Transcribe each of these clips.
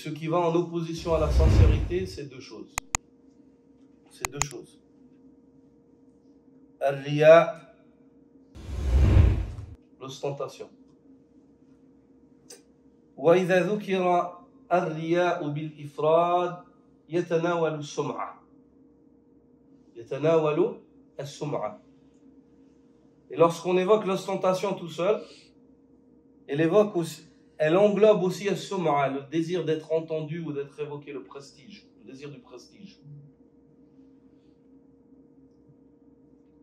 Ce qui va en opposition à la sincérité, c'est deux choses. C'est deux choses. Al-riya, l'ostentation. وإذا ذكر الرياء بالإفراد يتناول السمعة. يتناول السمعة. Et lorsqu'on évoque l'ostentation tout seul, elle englobe aussi as-sum'a, le désir d'être entendu ou d'être évoqué, le prestige, le désir du prestige.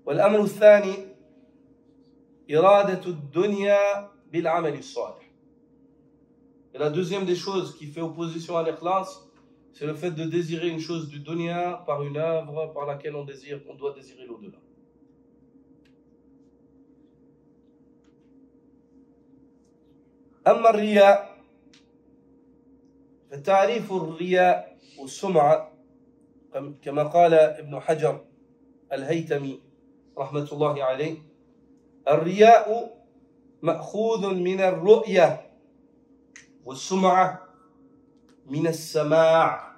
والأمر الثاني إرادة الدنيا بالعمل الصالح. Et la deuxième des choses qui fait opposition à l'ikhlas, c'est le fait de désirer une chose du dunya par une œuvre par laquelle on doit désirer l'au-delà. أما الرياء فتعريف الرياء والسمعة كما قال ابن حجر الهيتمي رحمة الله عليه الرياء مأخوذ من الرؤية والسمعة من السماع.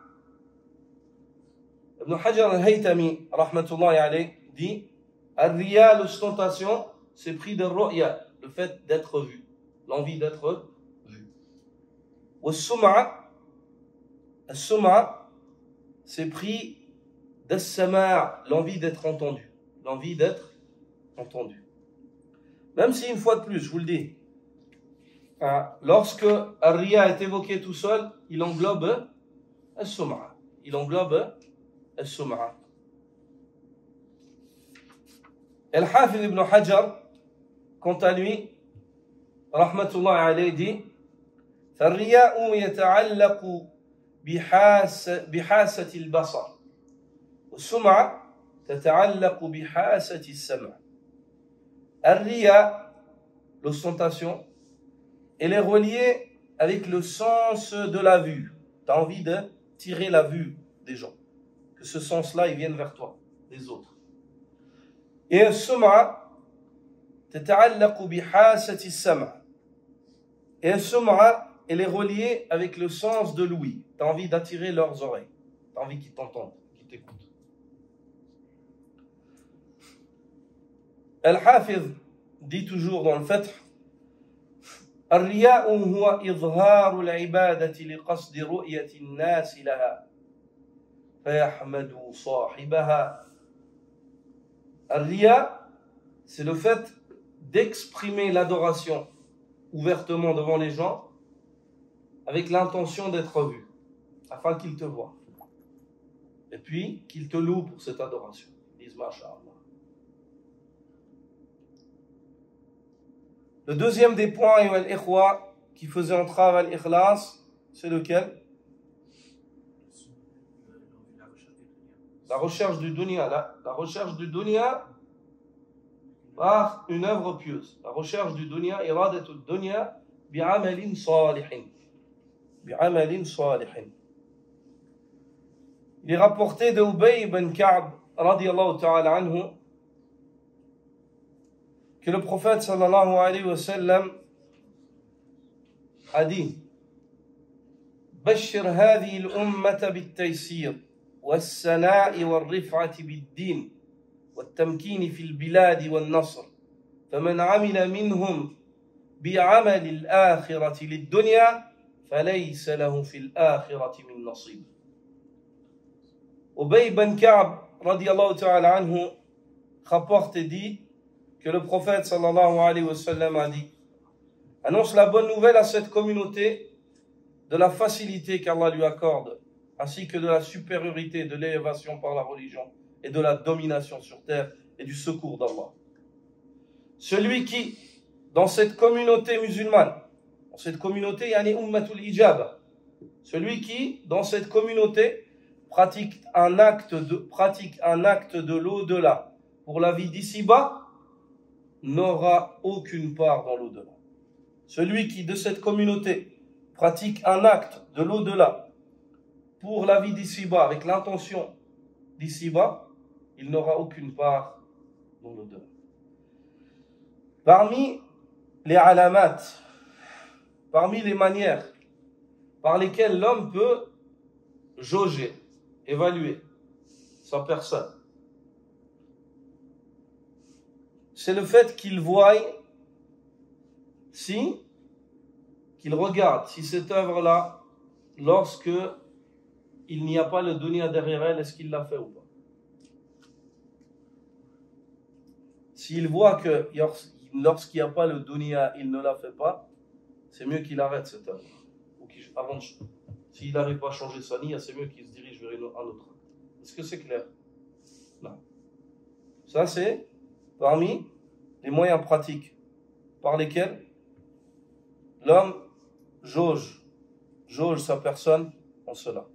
Ibn Hajar al-Haytami رحمة الله عليه dit الرياء, l'ostentation, c'est pris de ru'ya, le fait d'être vu, l'envie d'être vu. والسمعة, السمعة, c'est pris d'as-sama', l'envie d'être entendu, l'envie d'être entendu. Même si une fois de plus, je vous le dis, lorsque Ar-Riya est évoqué tout seul, il englobe As-Sum'a. Il englobe As-Sum'a. Al-Hafiz ibn Hajar, quant à lui, rahmatullah alayhi, dit فالرياء يتعلق بحاسة البصر والسمعة تتعلق بحاسة السمع. Ar-Riya, l'ostentation, elle est reliée avec le sens de la vue. Tu as envie de tirer la vue des gens. Que ce sens-là, il vienne vers toi, des autres. Et As-Sum'a, تتعلق بحاسة السمع. Et As-Sum'a, elle est reliée avec le sens de l'ouïe. Tu as envie d'attirer leurs oreilles. Tu as envie qu'ils t'entendent, qu'ils t'écoutent. Al-Hafiz dit toujours dans le Fath الرياء هو إظهار العبادة لقصد رؤية الناس لها فيحمد صاحبها. الرياء, c'est le fait d'exprimer l'adoration ouvertement devant les gens avec l'intention d'être vu, afin qu'ils te voient. Et puis, qu'ils te louent pour cette adoration. Ils disent Masha'Allah. Le deuxième des points, qui faisait entrave à l'ikhlas, c'est lequel? La recherche du dunya. La recherche du dunya par une œuvre pieuse. La recherche du dunya, iradatu dunya, bi'amalin salihin. Bi'amalin salihin. Il est rapporté de Ubay ibn Ka'b, radiyallahu ta'ala anhu, que le prophète sallallahu alayhi wa sallam a dit بشر هذه الأمة بالتيسير والسناء والرفعة بالدين والتمكين في البلاد والنصر فمن عمل منهم بعمل الآخرة للدنيا فليس له في الآخرة من نصيب. Ubay ibn Ka'b radiyallahu ta'ala anhu rapporte et dit que le prophète sallallahu alayhi wa sallam a dit annonce la bonne nouvelle à cette communauté de la facilité qu'Allah lui accorde ainsi que de la supériorité de l'élévation par la religion et de la domination sur terre et du secours d'Allah. Celui qui dans cette communauté musulmane, dans cette communauté yani ummatul ijaba, celui qui dans cette communauté pratique un acte de l'au-delà pour la vie d'ici-bas n'aura aucune part dans l'au-delà. Celui qui de cette communauté pratique un acte de l'au-delà pour la vie d'ici-bas avec l'intention d'ici-bas, il n'aura aucune part dans l'au-delà. Parmi les alamat, parmi les manières par lesquels l'homme peut jauger, évaluer sa personne. C'est le fait qu'il voie qu'il regarde si cette œuvre-là, lorsque il n'y a pas le dunya derrière elle, est-ce qu'il l'a fait ou pas? S'il voit que lorsqu'il n'y a pas le dunya, il ne la fait pas, c'est mieux qu'il arrête cette œuvre. Ou s'il n'arrive pas à changer sa niya, c'est mieux qu'il se dirige vers un autre. Est-ce que c'est clair? Non. Ça, c'est parmi les moyens pratiques par lesquels l'homme jauge sa personne en cela.